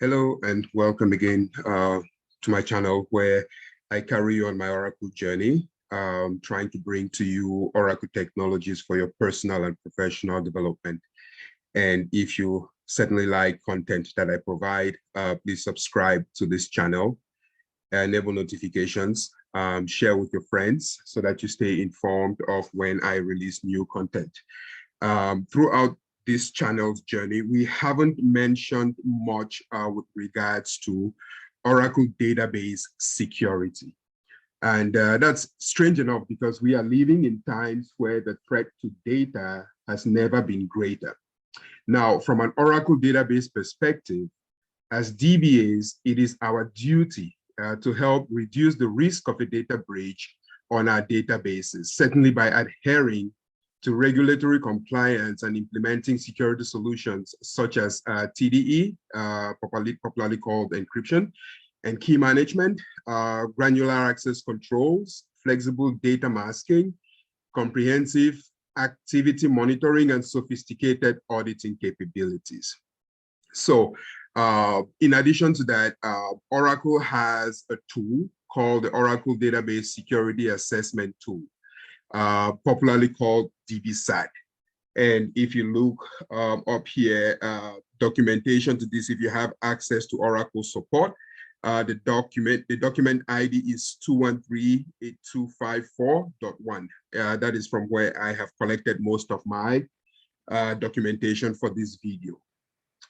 Hello and welcome again to my channel where I carry on my Oracle journey, trying to bring to you Oracle technologies for your personal and professional development. And if you certainly like content that I provide, please subscribe to this channel, enable notifications, share with your friends so that you stay informed of when I release new content. Throughout this channel's journey, we haven't mentioned much with regards to Oracle database security. And that's strange enough because we are living in times where the threat to data has never been greater. Now, from an Oracle database perspective, as DBAs, it is our duty to help reduce the risk of a data breach on our databases, certainly by adhering to regulatory compliance and implementing security solutions such as TDE, popularly called encryption, and key management, granular access controls, flexible data masking, comprehensive activity monitoring, and sophisticated auditing capabilities. So in addition to that, Oracle has a tool called the Oracle Database Security Assessment Tool, popularly called DBSAT. And if you look up here, documentation to this, if you have access to Oracle support, the document ID is 2138254.1. That is from where I have collected most of my documentation for this video.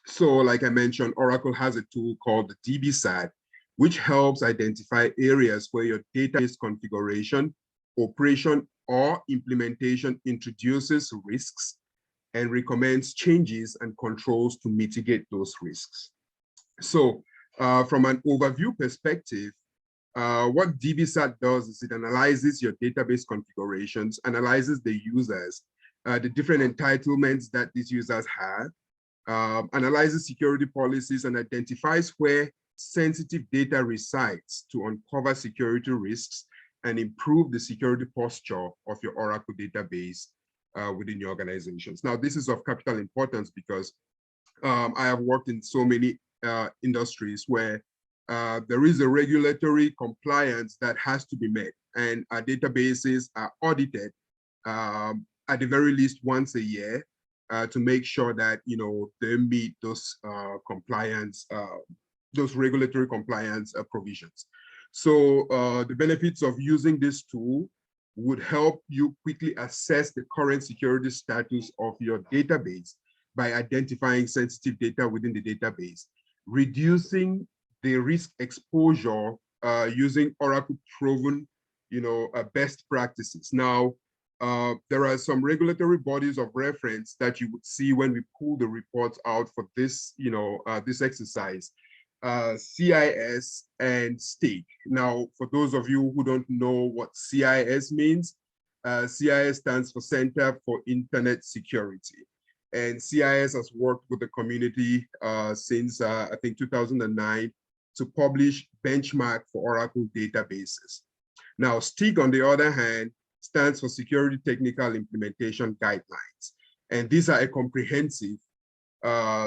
So like I mentioned, Oracle has a tool called the DBSAT, which helps identify areas where your database configuration, operation, or implementation introduces risks and recommends changes and controls to mitigate those risks. So from an overview perspective, what DBSAT does is it analyzes your database configurations, analyzes the users, the different entitlements that these users have, analyzes security policies, and identifies where sensitive data resides to uncover security risks and improve the security posture of your Oracle database within your organizations. Now, this is of capital importance because I have worked in so many industries where there is a regulatory compliance that has to be met, and our databases are audited at the very least once a year to make sure that they meet those compliance, those regulatory compliance provisions. So the benefits of using this tool would help you quickly assess the current security status of your database by identifying sensitive data within the database, reducing the risk exposure using Oracle proven, best practices. Now, there are some regulatory bodies of reference that you would see when we pull the reports out for this, this exercise. CIS and STIG. Now, for those of you who don't know what CIS means, CIS stands for Center for Internet Security. And CIS has worked with the community since, I think, 2009 to publish benchmark for Oracle databases. Now, STIG, on the other hand, stands for Security Technical Implementation Guidelines. And these are a comprehensive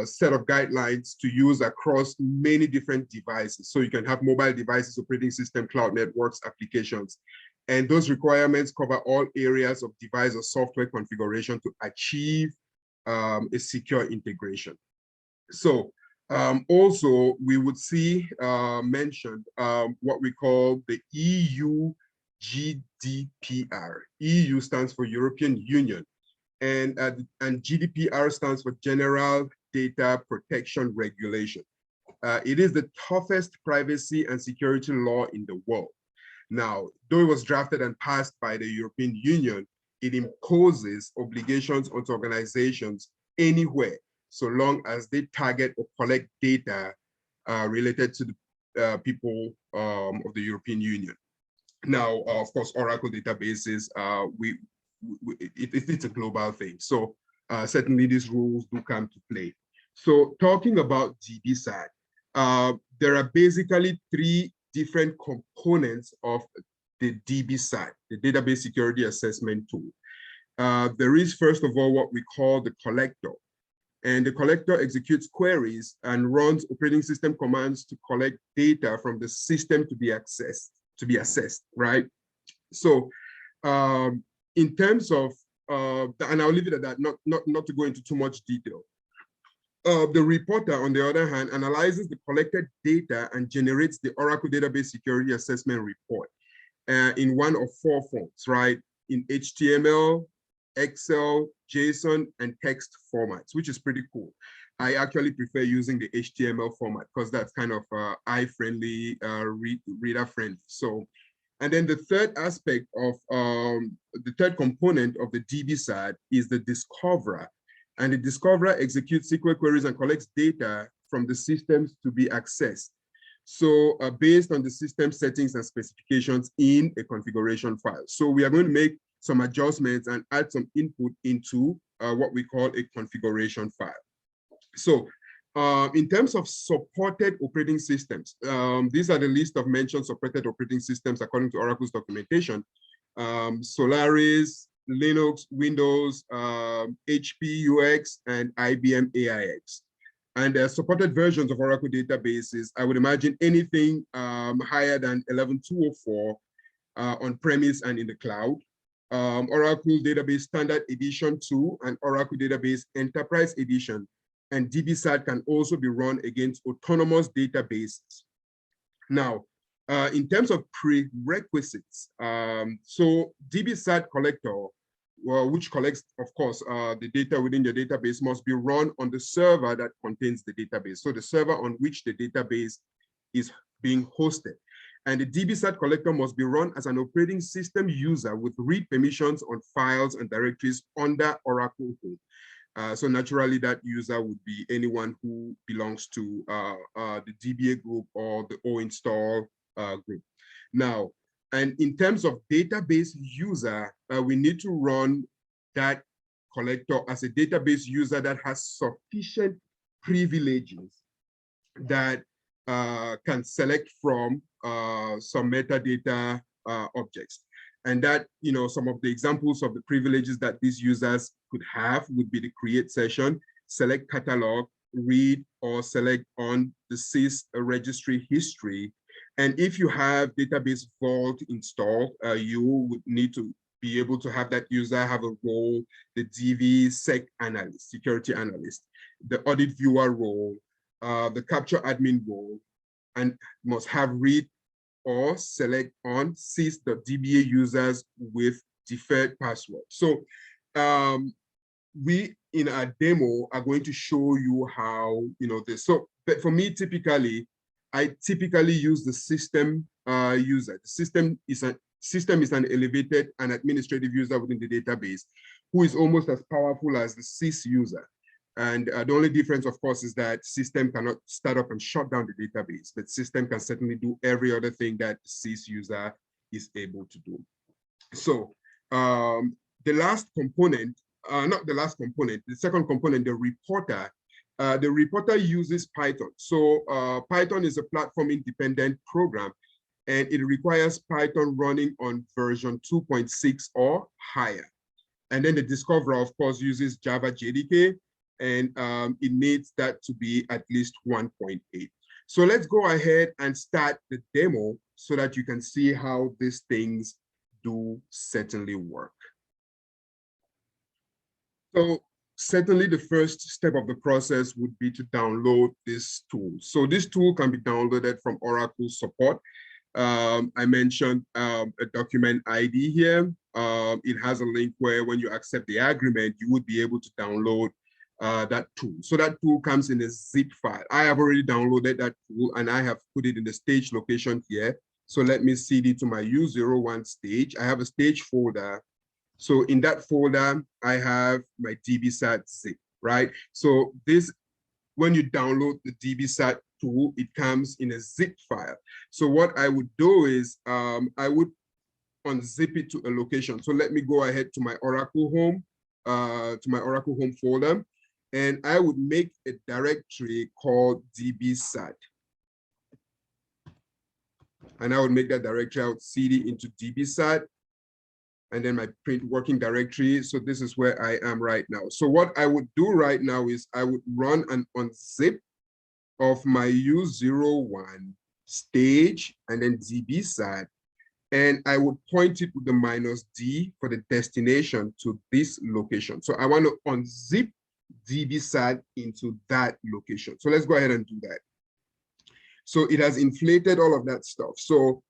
set of guidelines to use across many different devices. So you can have mobile devices, operating system, cloud networks, applications. And those requirements cover all areas of device or software configuration to achieve a secure integration. So also we would see mentioned what we call the EU Gdpr. EU stands for European Union. And GDPR stands for General Data Protection Regulation. It is the toughest privacy and security law in the world. Now, though it was drafted and passed by the European Union, it imposes obligations onto organizations anywhere, so long as they target or collect data related to the people of the European Union. Now, of course, Oracle databases, it's a global thing. So certainly these rules do come to play. So talking about DBSAT, there are basically three different components of the DBSAT, the Database Security Assessment Tool. There is, first of all, what we call the collector. And the collector executes queries and runs operating system commands to collect data from the system to be assessed, right? So in terms of, and I'll leave it at that, not to go into too much detail. The reporter, on the other hand, analyzes the collected data and generates the Oracle Database Security Assessment Report in one of four forms, right? In HTML, Excel, JSON, and text formats, which is pretty cool. I actually prefer using the HTML format because that's kind of eye-friendly, reader-friendly. So, and then the third aspect of, the third component of the DBSAT is the discoverer. And the discoverer executes SQL queries and collects data from the systems to be accessed. So based on the system settings and specifications in a configuration file. So we are going to make some adjustments and add some input into what we call a configuration file. So in terms of supported operating systems, these are the list of mentioned supported operating systems according to Oracle's documentation. Solaris, Linux, Windows, HP UX, and IBM AIX. And supported versions of Oracle databases, I would imagine anything higher than 11.204 on-premise and in the cloud. Oracle Database Standard Edition 2 and Oracle Database Enterprise Edition. And DBSAT can also be run against autonomous databases. Now, in terms of prerequisites, so DBSAT collector, which collects, of course, the data within the database must be run on the server that contains the database. So the server on which the database is being hosted. And the DBSAT collector must be run as an operating system user with read permissions on files and directories under Oracle Home. So naturally, that user would be anyone who belongs to the DBA group or the OInstall group. Now, and in terms of database user, we need to run that collector as a database user that has sufficient privileges that can select from some metadata objects. And that, you know, some of the examples of the privileges that these users could have would be the create session, select catalog, read, or select on the SYS registry history. And if you have Database Vault installed, you would need to be able to have that user have a role, the DVSec analyst, security analyst, the audit viewer role, the capture admin role, and must have read or select on sys.dba users with deferred password. So we in our demo are going to show you how, you know, this. So but for me, I typically use the system user. The system is an elevated and administrative user within the database who is almost as powerful as the sys user. And the only difference, of course, is that system cannot start up and shut down the database, but system can certainly do every other thing that the sys user is able to do. So the last component, not the last component, the second component, the reporter. The reporter uses Python. So Python is a platform-independent program, and it requires Python running on version 2.6 or higher. And then the discoverer, of course, uses Java JDK, and it needs that to be at least 1.8. So let's go ahead and start the demo so that you can see how these things do certainly work. So certainly the first step of the process would be to download this tool. So this tool can be downloaded from Oracle support. I mentioned a document ID here. It has a link where when you accept the agreement, you would be able to download that tool. So that tool comes in a zip file. I have already downloaded that tool and I have put it in the stage location here. So let me cd to my U01 stage. I have a stage folder. So in that folder, I have my DBSAT zip, right? So this, when you download the DBSAT tool, it comes in a zip file. So what I would do is I would unzip it to a location. So let me go ahead to my Oracle Home, folder, and I would make a directory called DBSAT. And I would make that directory, I would cd into DBSAT. and then my print working directory. So this is where I am right now. So what I would do right now is I would run an unzip of my U01 stage and then DBSAT, and I would point it with the -D for the destination to this location. So I want to unzip DBSAT into that location. So let's go ahead and do that. So it has inflated all of that stuff. So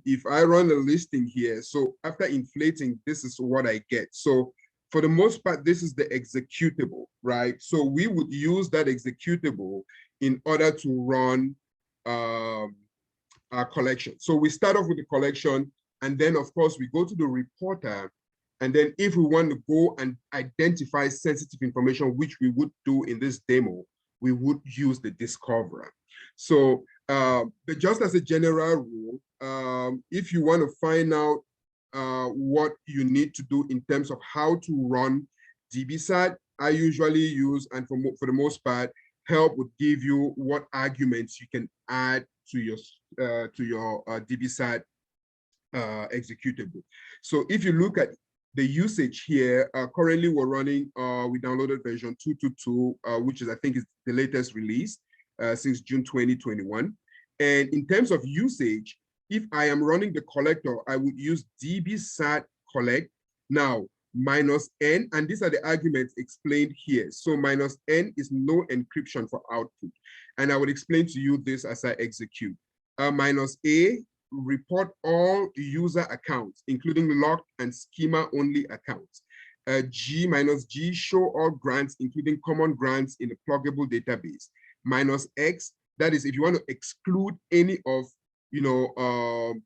if I run a listing here, so after inflating, this is what I get. So for the most part, this is the executable, right? So we would use that executable in order to run our collection. So we start off with the collection, and then of course we go to the reporter, and then if we want to go and identify sensitive information, which we would do in this demo, we would use the discoverer. So but just as a general rule, if you want to find out what you need to do in terms of how to run DBSAT, I usually use, and for the most part, help would give you what arguments you can add to your DBSAT executable. So if you look at the usage here, currently we're running, we downloaded version 222, which is, I think, is the latest release since June 2021. And in terms of usage, if I am running the collector, I would use DBSAT collect. Now, -N, and these are the arguments explained here. So -N is no encryption for output. And I would explain to you this as I execute. -A, report all user accounts, including locked and schema only accounts. -G, show all grants, including common grants in a pluggable database. -X, that is if you want to exclude any of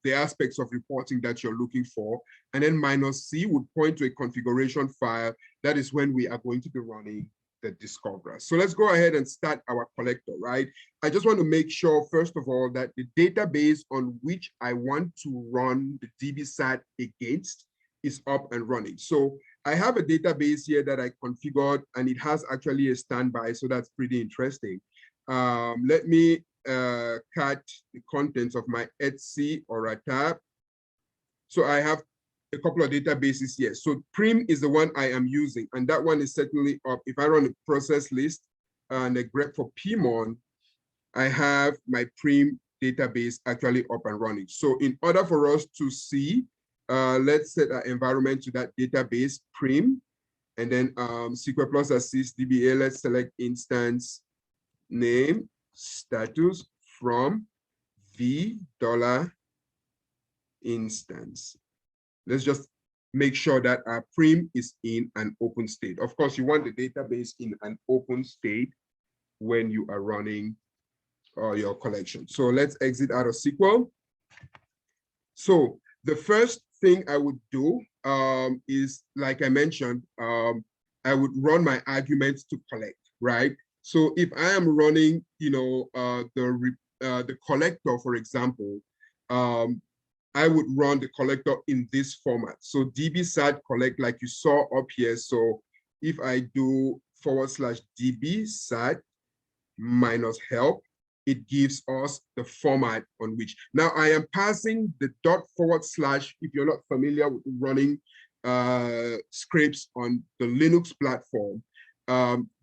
the aspects of reporting that you're looking for. And then -C would point to a configuration file. That is when we are going to be running the discoverer. So let's go ahead and start our collector, right? I just want to make sure, first of all, that the database on which I want to run the DBSAT against is up and running. So I have a database here that I configured, and it has actually a standby, so that's pretty interesting. Let me cut the contents of my Etsy or a tab. So I have a couple of databases here. So Prim is the one I am using, and that one is certainly up. If I run a process list and a grep for PMON, I have my Prim database actually up and running. So in order for us to see, let's set our environment to that database, Prim, and then SQL Plus Assist DBA, let's select instance name, status from the $instance. Let's just make sure that our Prim is in an open state. Of course, you want the database in an open state when you are running your collection. So let's exit out of SQL. So the first thing I would do is, like I mentioned, I would run my arguments to collect, right? So if I am running, the collector, for example, I would run the collector in this format. So DBSAT collect, like you saw up here. So if I do /DBSAT -help, it gives us the format on which. Now I am passing the /, if you're not familiar with running scripts on the Linux platform,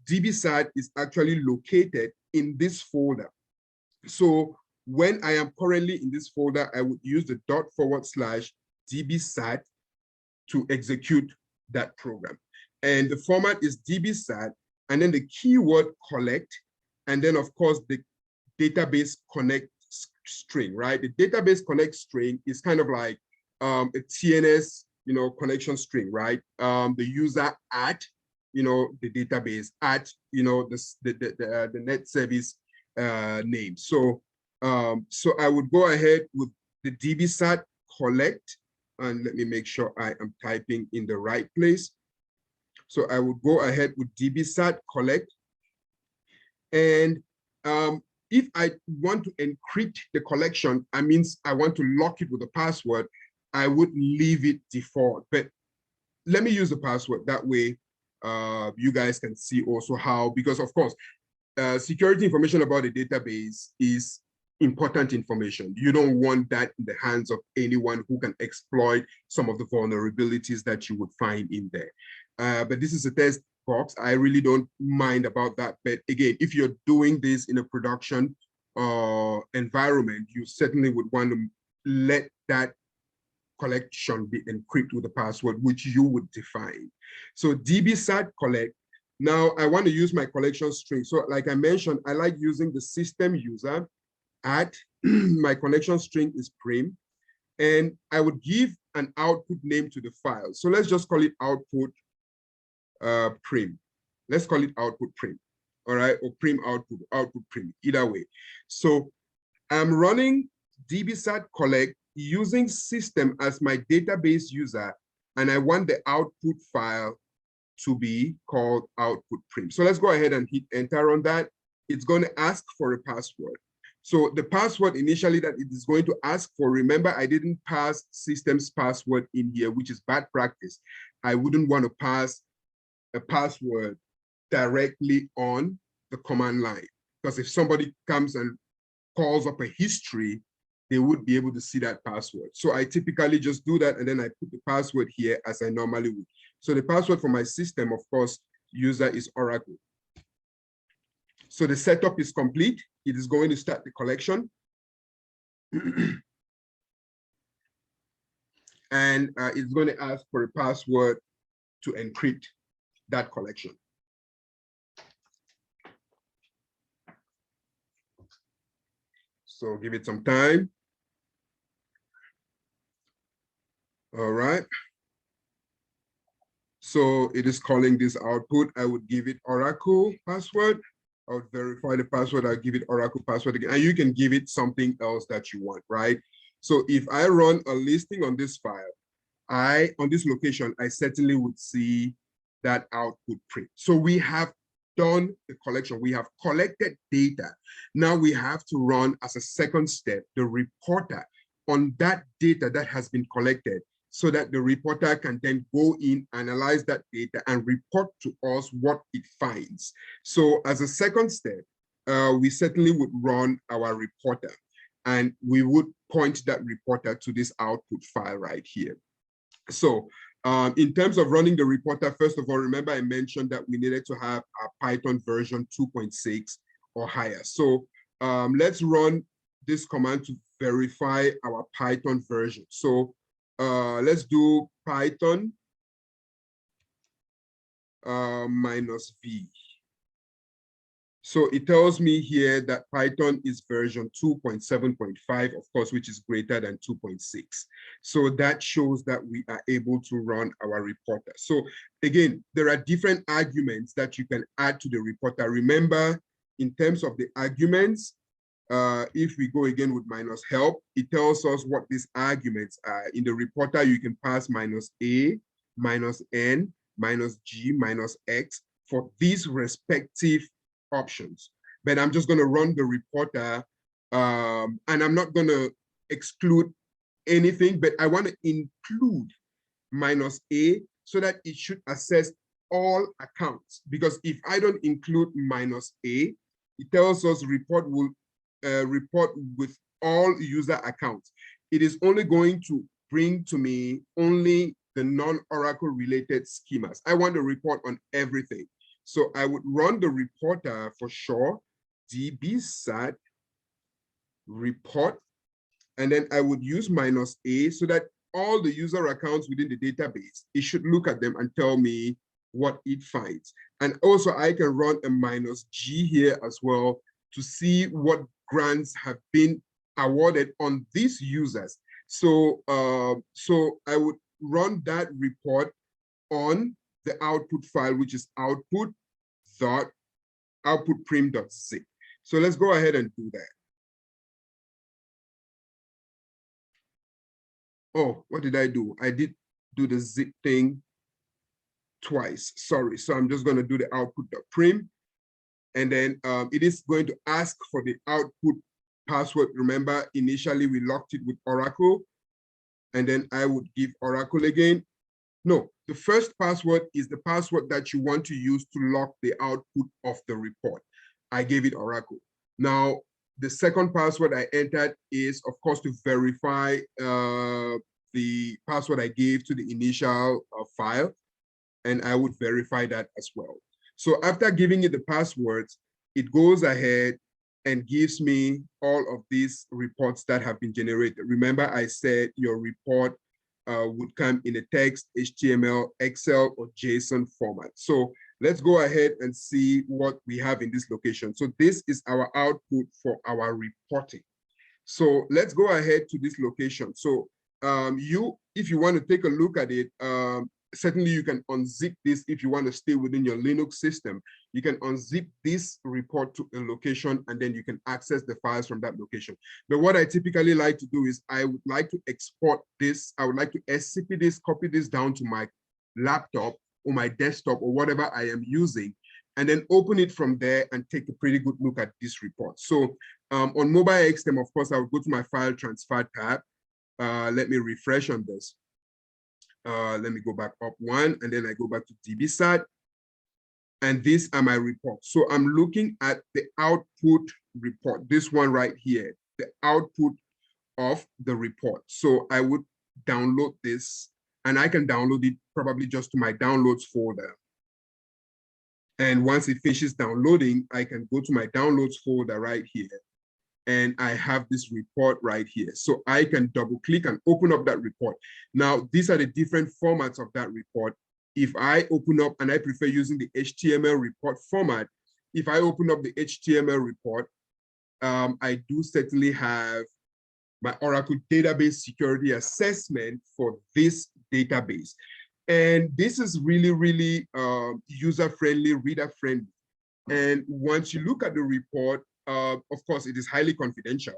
DBSAT is actually located in this folder. So when I am currently in this folder, I would use the /DBSAT to execute that program. And the format is DBSAT, and then the keyword collect, and then of course the database connect string, right? The database connect string is kind of like a TNS, connection string, right? The user at, the database at, the net service name. So I would go ahead with the DBSAT collect, and let me make sure I am typing in the right place. So I would go ahead with DBSAT collect, and if I want to encrypt the collection, I want to lock it with a password, I would leave it default. But let me use the password. That way, you guys can see also how, because of course, security information about the database is important information. You don't want that in the hands of anyone who can exploit some of the vulnerabilities that you would find in there. But this is a test box. I really don't mind about that. But again, if you're doing this in a production environment, you certainly would want to let that collection be encrypted with a password, which you would define. So DBSAT collect. Now I want to use my collection string. So like I mentioned, I like using the system user at my connection string is prim, and I would give an output name to the file. So let's just call it output prim. Let's call it output prim. All right, or prim output, output prim, either way. So I'm running DBSAT collect using system as my database user, and I want the output file to be called output prim. So let's go ahead and hit enter on that. It's going to ask for a password. So the password initially that it is going to ask for, remember, I didn't pass system's password in here, which is bad practice. I wouldn't want to pass a password directly on the command line, because if somebody comes and calls up a history, they would be able to see that password. So I typically just do that, and then I put the password here as I normally would. So the password for my system, of course, user is Oracle. So the setup is complete. It is going to start the collection. And it's going to ask for a password to encrypt that collection. So give it some time. All right. So it is calling this output. I would give it Oracle password. I would verify the password. I'll give it Oracle password again. And you can give it something else that you want, right? So if I run a listing on this file, on this location, I certainly would see that output print. So we have done the collection. We have collected data. Now we have to run as a second step, the reporter on that data that has been collected, so that the reporter can then go in, analyze that data, and report to us what it finds. So as a second step, we certainly would run our reporter, and we would point that reporter to this output file right here. So in terms of running the reporter, first of all, remember I mentioned that we needed to have a Python version 2.6 or higher. So let's run this command to verify our Python version. So let's do Python -v. So it tells me here that Python is version 2.7.5, of course, which is greater than 2.6. So that shows that we are able to run our reporter. So again, there are different arguments that you can add to the reporter. Remember, in terms of the arguments, if we go again with -help, it tells us what these arguments are. In the reporter, you can pass -a, -n, -g, -x for these respective options. But I'm just going to run the reporter, and I'm not going to exclude anything, but I want to include -a so that it should assess all accounts. Because if I don't include -a, it tells us report will report with all user accounts. It is only going to bring to me only the non-Oracle related schemas. I want to report on everything. So I would run the reporter for sure, DBSAT report, and then I would use -a so that all the user accounts within the database, it should look at them and tell me what it finds. And also I can run a -g here as well to see what grants have been awarded on these users. So, so I would run that report on the output file, which is output.outputprim.zip. So let's go ahead and do that. Oh, what did I do? I did do the zip thing twice. Sorry. So I'm just going to do the output.prim. And then it is going to ask for the output password. Remember, initially we locked it with Oracle. And then I would give Oracle again. No, the first password is the password that you want to use to lock the output of the report. I gave it Oracle. Now, The second password I entered is, of course, to verify the password I gave to the initial file, and I would verify that as well. So after giving it the passwords, it goes ahead and gives me all of these reports that have been generated. Remember, I said your report would come in a text, HTML, Excel, or JSON format. So let's go ahead and see what we have in this location. So this is our output for our reporting. So let's go ahead to this location. So if you want to take a look at it, certainly you can unzip this if you want to stay within your Linux system. You can unzip this report to a location, and then you can access the files from that location. But what I typically like to do is I would like to export this. I would like to SCP this, copy this down to my laptop or my desktop or whatever I am using, and then open it from there and take a pretty good look at this report. So on Mobile XM, of course, I will go to my file transfer tab. Let me refresh on this. Let me go back up one, and then I go back to DBSAT. And these are my reports. So I'm looking at the output report, this one right here, the output of the report. So I would download this, and I can download it probably just to my downloads folder. And once it finishes downloading, I can go to my downloads folder right here. And I have this report right here. So I can double click and open up that report. Now, these are the different formats of that report. If I open up, and I prefer using the HTML report format, if I open up the HTML report, I do certainly have my Oracle Database Security Assessment for this database. And this is really, really user-friendly, reader-friendly. And once you look at the report, of course, it is highly confidential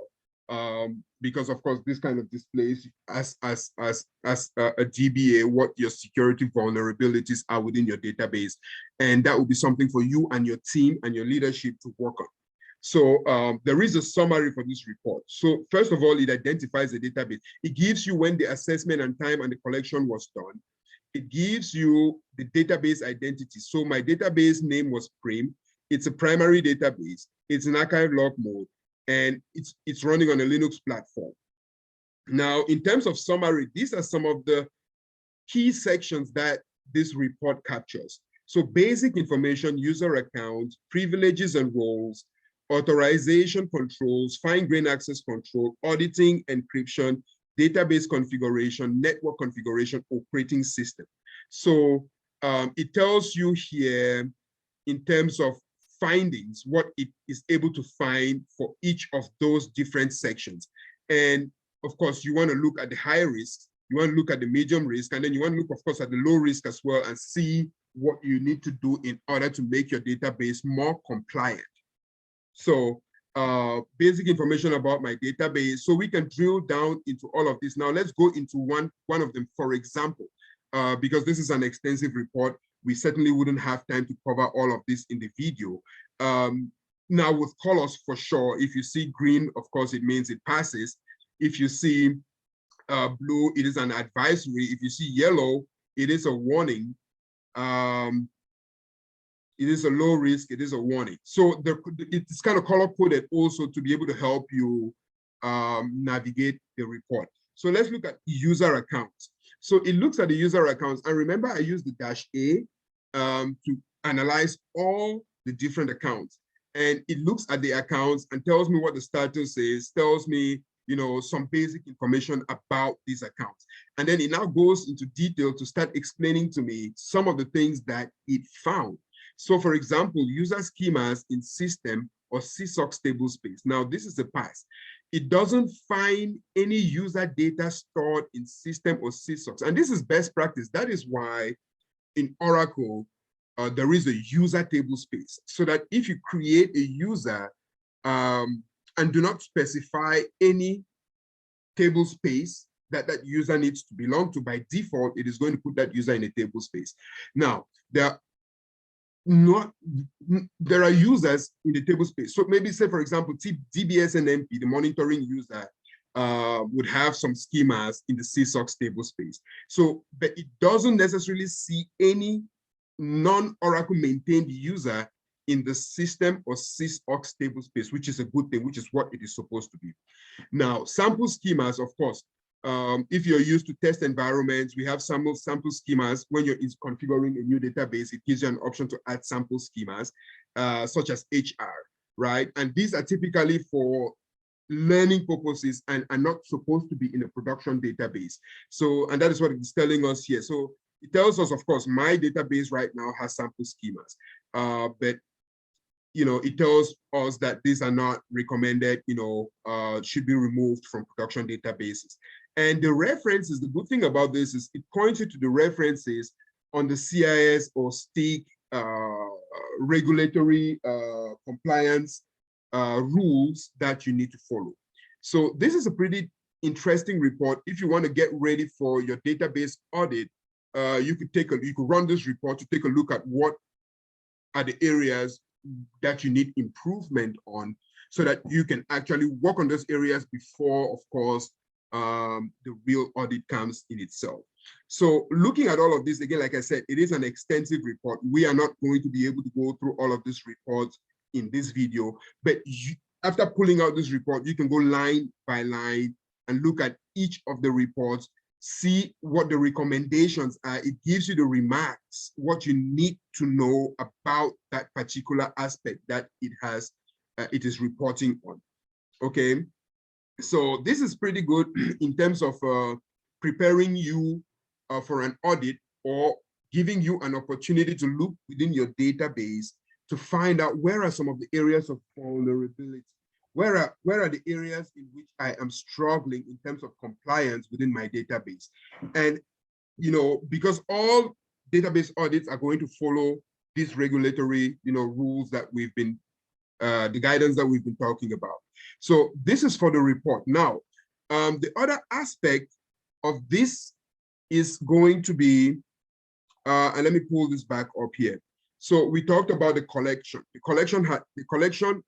because, of course, this kind of displays as a GBA what your security vulnerabilities are within your database, and that will be something for you and your team and your leadership to work on. So there is a summary for this report. So first of all, it identifies the database. It gives you when the assessment and time and the collection was done. It gives you the database identity. So my database name was Prim. It's a primary database. It's an archive log mode, and it's running on a Linux platform. Now, in terms of summary, these are some of the key sections that this report captures. So basic information, user accounts, privileges and roles, authorization controls, fine-grained access control, auditing, encryption, database configuration, network configuration, operating system. So it tells you here in terms of findings, what it is able to find for each of those different sections. And of course, you want to look at the high risk, you want to look at the medium risk, and then you want to look, of course, at the low risk as well, and see what you need to do in order to make your database more compliant. So basic information about my database. So we can drill down into all of this. Now let's go into one of them, for example, because this is an extensive report. We certainly wouldn't have time to cover all of this in the video. Now with colors, for sure, if you see green, of course, it means it passes. If you see blue, it is an advisory. If you see yellow, it is a warning. It is a low risk, it is a warning. So it's kind of color coded also to be able to help you navigate the report. So let's look at user accounts. So it looks at the user accounts. And remember, I used the -A to analyze all the different accounts. And it looks at the accounts and tells me what the status is, tells me, you know, some basic information about these accounts. And then it now goes into detail to start explaining to me some of the things that it found. So for example, user schemas in system or TSOH table space. Now this is a pass. It doesn't find any user data stored in system or TSOH. And this is best practice. That is why in Oracle, there is a user table space, so that if you create a user and do not specify any table space that that user needs to belong to, by default, it is going to put that user in a table space. Now, there are users in the table space. So maybe say, for example, DBSNMP, the monitoring user, would have some schemas in the TSOH table space. So, but it doesn't necessarily see any non-Oracle maintained user in the system or TSOH table space, which is a good thing, which is what it is supposed to be. Now, sample schemas, of course, if you're used to test environments, we have sample schemas. When you're configuring a new database, it gives you an option to add sample schemas, such as HR, right? And these are typically for learning purposes and are not supposed to be in a production database. So, and that is what it's telling us here. So it tells us, of course, my database right now has sample schemas, but it tells us that these are not recommended, should be removed from production databases. And the references, the good thing about this is it points you to the references on the CIS or state regulatory compliance rules that you need to follow. So this is a pretty interesting report. If you want to get ready for your database audit, you could run this report to take a look at what are the areas that you need improvement on, so that you can actually work on those areas before, of course, the real audit comes in itself. So looking at all of this, again, like I said, it is an extensive report. We are not going to be able to go through all of this report in this video, but after pulling out this report, you can go line by line and look at each of the reports, see what the recommendations are. It gives you the remarks, what you need to know about that particular aspect that it is reporting on. Okay, so this is pretty good in terms of preparing you for an audit, or giving you an opportunity to look within your database to find out where are some of the areas of vulnerability. Where are the areas in which I am struggling in terms of compliance within my database? And, because all database audits are going to follow these regulatory, rules that we've been, the guidance that we've been talking about. So this is for the report. Now, the other aspect of this is going to be, and let me pull this back up here. So we talked about the collection. The collection,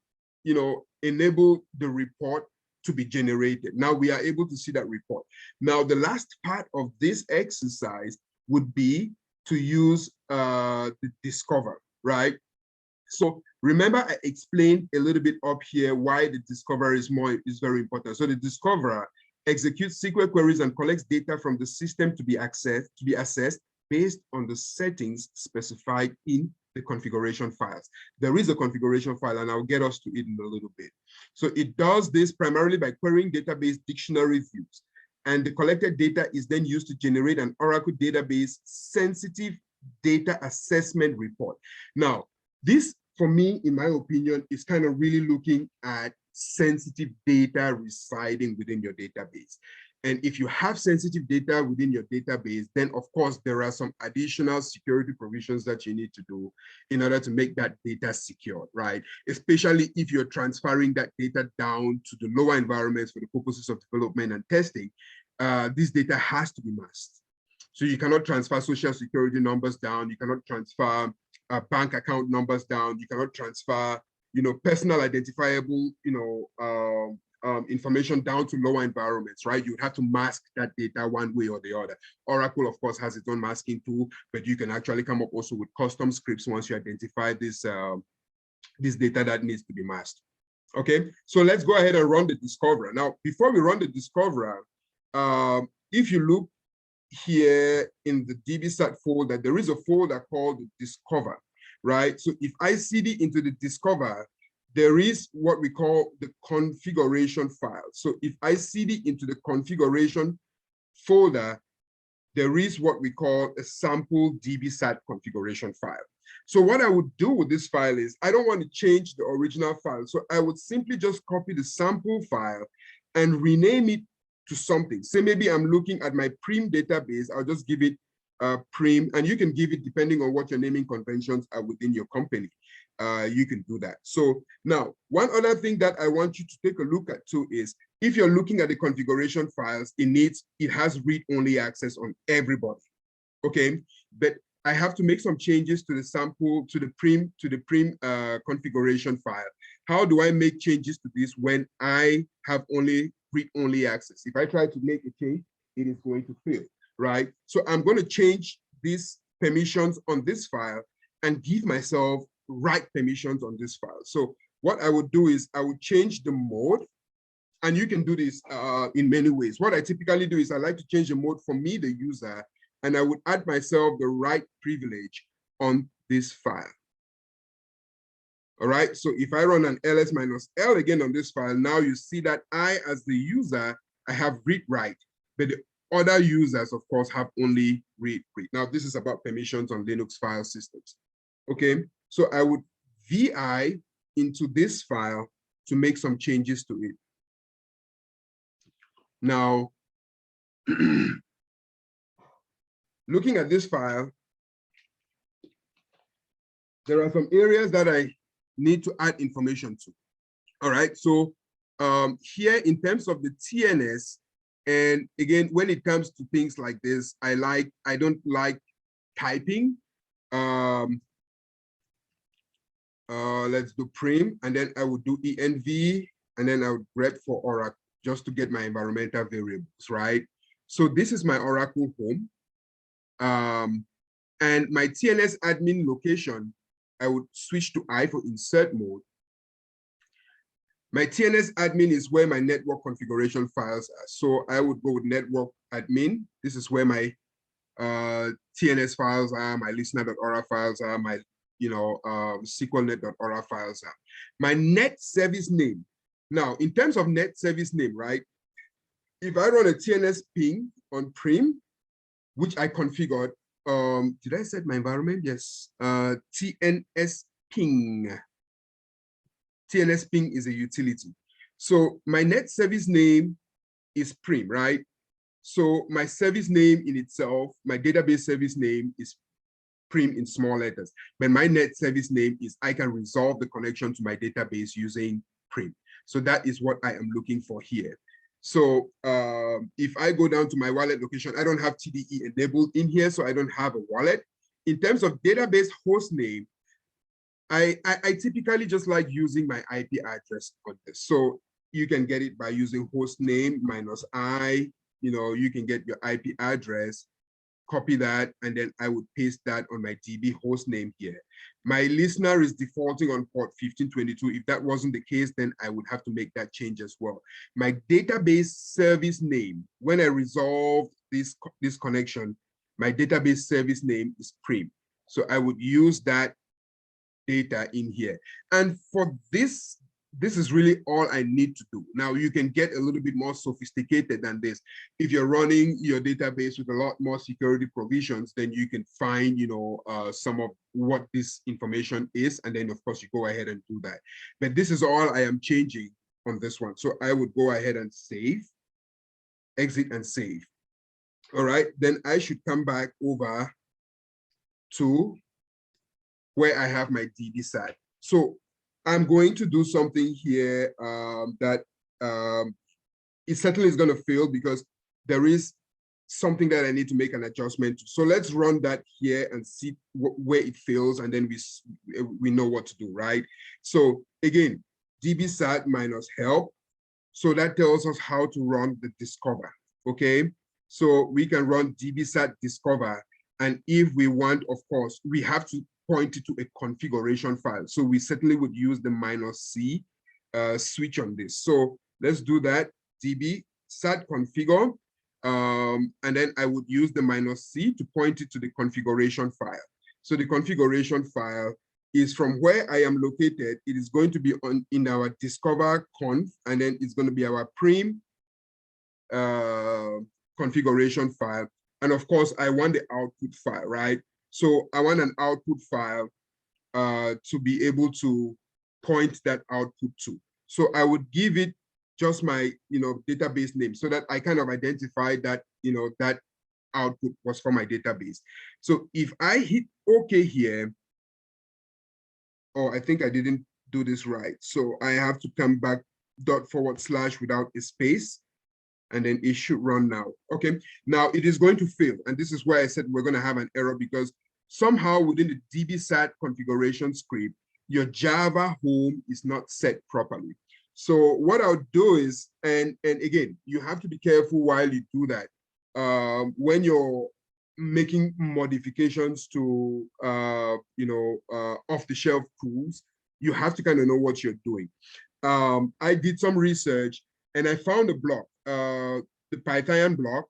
enable the report to be generated. Now we are able to see that report. Now the last part of this exercise would be to use the discover, right? So remember I explained a little bit up here why the discover is very important. So the discoverer executes SQL queries and collects data from the system to be assessed based on the settings specified in the configuration files. There is a configuration file, and I'll get us to it in a little bit. So it does this primarily by querying database dictionary views, and the collected data is then used to generate an Oracle database sensitive data assessment report. Now, this, for me, in my opinion, is kind of really looking at sensitive data residing within your database. And if you have sensitive data within your database, then of course there are some additional security provisions that you need to do in order to make that data secure, right? Especially if you're transferring that data down to the lower environments for the purposes of development and testing, this data has to be masked. So you cannot transfer social security numbers down, you cannot transfer bank account numbers down, you cannot transfer, personal identifiable, information down to lower environments, right? You have to mask that data one way or the other. Oracle, of course, has its own masking tool, but you can actually come up also with custom scripts once you identify this data that needs to be masked. Okay, so let's go ahead and run the discoverer. Now, before we run the discoverer, if you look here in the DBSAT folder, there is a folder called the discover, right? So if I cd into the discover, there is what we call the configuration file. So if I cd into the configuration folder, there is what we call a sample DBSAT configuration file. So what I would do with this file is, I don't want to change the original file. So I would simply just copy the sample file and rename it to something. Say maybe I'm looking at my prim database, I'll just give it prim, and you can give it depending on what your naming conventions are within your company. You can do that. So now, one other thing that I want you to take a look at too is, if you're looking at the configuration files, it has read-only access on everybody. Okay, but I have to make some changes to the sample, to the prim configuration file. How do I make changes to this when I have only read-only access? If I try to make a change, it is going to fail, right? So I'm going to change these permissions on this file and give myself write permissions on this file. So what I would do is I would change the mode, and you can do this in many ways. What I typically do is I like to change the mode for me, the user, and I would add myself the write privilege on this file. All right, so if I run an ls-l again on this file, now you see that I, as the user, I have read-write, but the other users, of course, have only read-read. Now, this is about permissions on Linux file systems. Okay, so I would VI into this file to make some changes to it. Now, looking at this file, there are some areas that I need to add information to. All right, so here in terms of the TNS, and again, when it comes to things like this, I don't like typing. Let's do prim, and then I would do env, and then I would grep for Oracle just to get my environmental variables, right? So this is my Oracle home. And my TNS admin location, I would switch to I for insert mode. My TNS admin is where my network configuration files are. So I would go with network admin. This is where my TNS files are, my listener.ora files are, my SQLnet.ora files are. My net service name. Now, in terms of net service name, right? If I run a TNS ping on prim, which I configured, did I set my environment? Yes, TNS ping. TNS ping is a utility. So my net service name is prim, right? So my service name in itself, my database service name is prim in small letters, but my net service name is I can resolve the connection to my database using prim. So that is what I am looking for here. So if I go down to my wallet location, I don't have TDE enabled in here, so I don't have a wallet. In terms of database host name, I typically just like using my IP address on this. So you can get it by using host name -I, you can get your IP address, copy that, and then I would paste that on my DB host name here. My listener is defaulting on port 1522. If that wasn't the case, then I would have to make that change as well. My database service name, when I resolved this connection, my database service name is prim. So I would use that data in here. And for this is really all I need to do. Now you can get a little bit more sophisticated than this. If you're running your database with a lot more security provisions, then you can find, some of what this information is. And then of course you go ahead and do that. But this is all I am changing on this one. So I would go ahead and save, exit and save. All right, then I should come back over to where I have my DBSAT. So I'm going to do something here that it certainly is going to fail because there is something that I need to make an adjustment to. So let's run that here and see where it fails, and then we know what to do, right? So again, DBSAT -help. So that tells us how to run the discover, okay? So we can run DBSAT discover, and if we want, of course, we have to point it to a configuration file. So we certainly would use the -C switch on this. So let's do that, DBSAT configure, and then I would use the -C to point it to the configuration file. So the configuration file is from where I am located. It is going to be in our discover conf, and then it's going to be our prim configuration file. And of course, I want the output file, right? So I want an output file to be able to point that output to. So I would give it just my, database name so that I kind of identify that, that output was from my database. So if I hit OK here, I think I didn't do this right. So I have to come back // without a space, and then it should run now. Okay, now it is going to fail. And this is where I said we're going to have an error because somehow within the DBSAT configuration script, your Java home is not set properly. So what I'll do is, and again, you have to be careful while you do that. When your making modifications to off-the-shelf tools, you have to kind of know what you're doing. I did some research and I found a blog, the Python blog,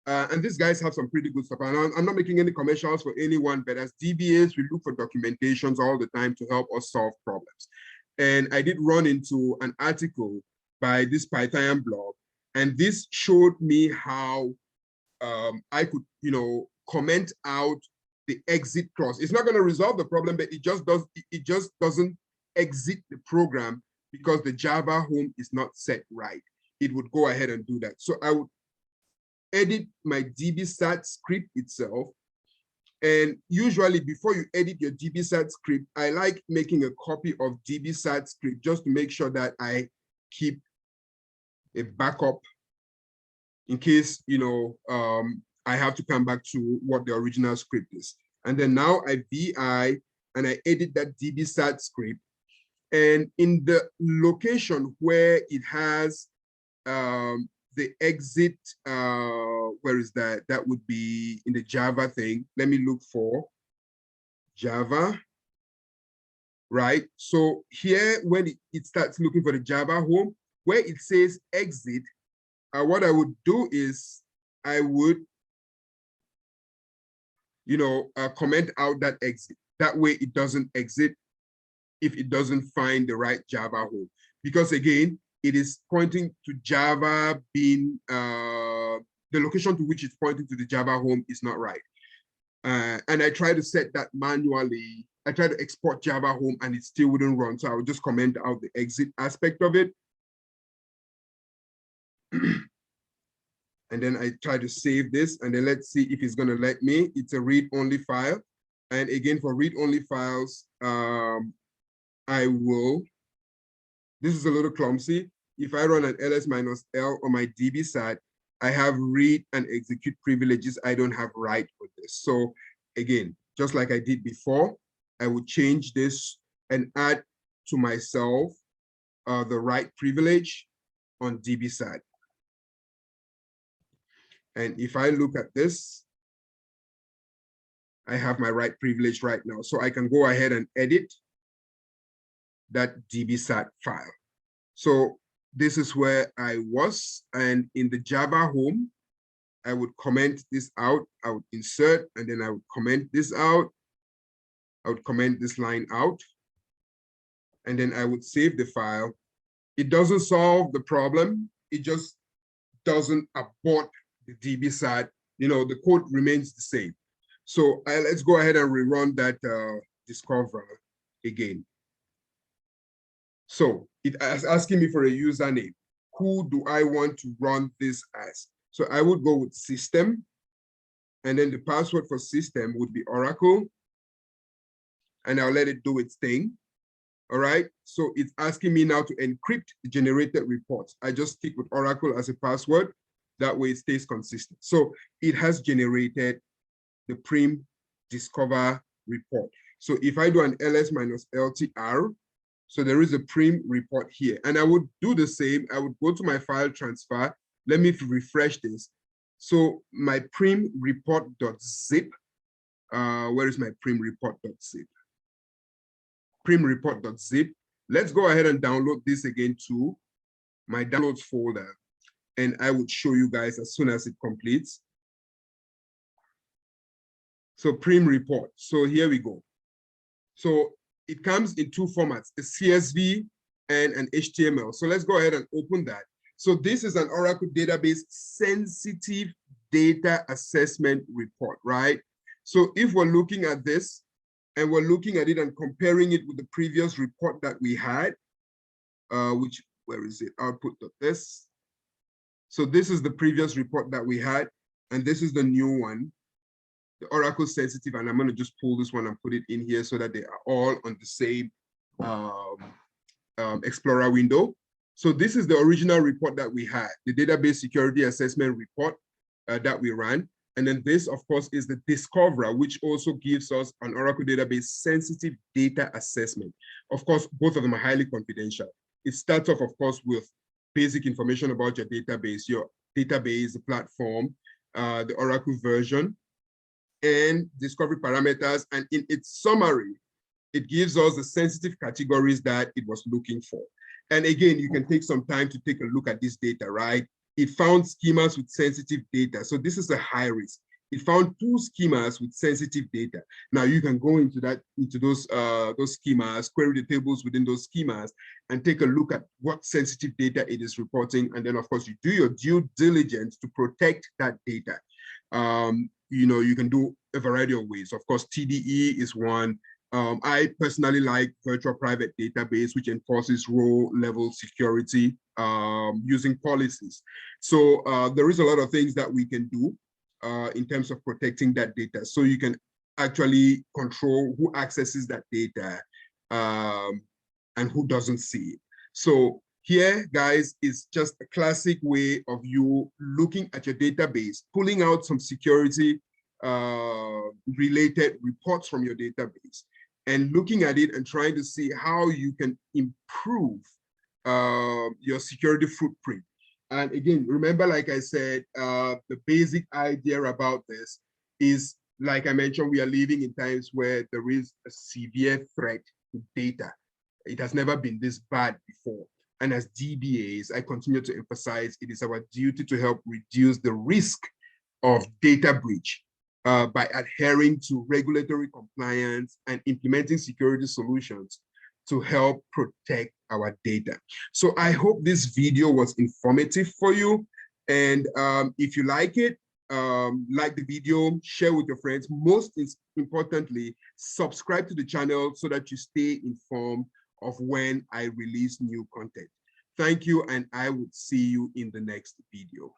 and these guys have some pretty good stuff. And I'm not making any commercials for anyone, but as DBAs, we look for documentations all the time to help us solve problems. And I did run into an article by this Python blog, and this showed me how I could, comment out the exit clause. It's not going to resolve the problem, but it just doesn't exit the program because the Java home is not set right. It would go ahead and do that. So I would edit my DBSAT script itself. And usually before you edit your DBSAT script, I like making a copy of DBSAT script just to make sure that I keep a backup in case, I have to come back to what the original script is. And then now I VI and I edit that DBSAT script. And in the location where it has the exit, where is that? That would be in the Java thing. Let me look for Java, right? So here, when it starts looking for the Java home, where it says exit, what I would do is I would, comment out that exit. That way it doesn't exit if it doesn't find the right Java home. Because again, it is pointing to Java being, the location to which it's pointing to the Java home is not right. And I try to set that manually. I try to export Java home and it still wouldn't run. So I would just comment out the exit aspect of it. And then I try to save this, and then let's see if it's going to let me. It's a read-only file. And again, for read-only files, I will, this is a little clumsy. If I run an ls-l on my DBSAT, I have read and execute privileges. I don't have write with this. So again, just like I did before, I would change this and add to myself the write privilege on DBSAT. And if I look at this, I have my write privilege right now. So I can go ahead and edit that DBSAT file. So this is where I was. And in the Java home, I would comment this out. I would insert, and then I would comment this out. I would comment this line out. And then I would save the file. It doesn't solve the problem. It just doesn't abort the DBSAT, the code remains the same. So let's go ahead and rerun that discover again. So it is asking me for a username. Who do I want to run this as? So I would go with system, and then the password for system would be Oracle, and I'll let it do its thing. All right, so it's asking me now to encrypt the generated reports. I just stick with Oracle as a password. That way it stays consistent. So it has generated the prim discover report. So if I do an ls-ltr, so there is a prim report here. And I would do the same. I would go to my file transfer. Let me refresh this. So my prim report.zip, where is my prim report.zip? Prim report.zip. Let's go ahead and download this again to my downloads folder. And I would show you guys as soon as it completes. So prim report. So here we go. So it comes in two formats, a CSV and an HTML. So let's go ahead and open that. So this is an Oracle database sensitive data assessment report, right? So if we're looking at this and we're looking at it and comparing it with the previous report that we had, where is it? Output.this. So this is the previous report that we had, and this is the new one, the Oracle sensitive, and I'm going to just pull this one and put it in here so that they are all on the same Explorer window. So this is the original report that we had, the database security assessment report that we ran. And then this, of course, is the Discoverer, which also gives us an Oracle database sensitive data assessment. Of course, both of them are highly confidential. It starts off, of course, with basic information about your database, the platform, the Oracle version, and discovery parameters. And in its summary, it gives us the sensitive categories that it was looking for. And again, you can take some time to take a look at this data, right? It found schemas with sensitive data. So this is a high risk. It found 2 schemas with sensitive data. Now you can go into those schemas, query the tables within those schemas, and take a look at what sensitive data it is reporting. And then of course you do your due diligence to protect that data. You can do a variety of ways. Of course, TDE is one. I personally like virtual private database, which enforces row level security using policies. So there is a lot of things that we can do in terms of protecting that data. So you can actually control who accesses that data and who doesn't see it. So here, guys, is just a classic way of you looking at your database, pulling out some security related reports from your database and looking at it and trying to see how you can improve your security footprint. And again, remember, like I said, the basic idea about this is, like I mentioned, we are living in times where there is a severe threat to data. It has never been this bad before. And as DBAs, I continue to emphasize it is our duty to help reduce the risk of data breach by adhering to regulatory compliance and implementing security solutions to help protect our data. So I hope this video was informative for you. And if you like it, like the video, share with your friends. Most importantly, subscribe to the channel so that you stay informed of when I release new content. Thank you, and I would see you in the next video.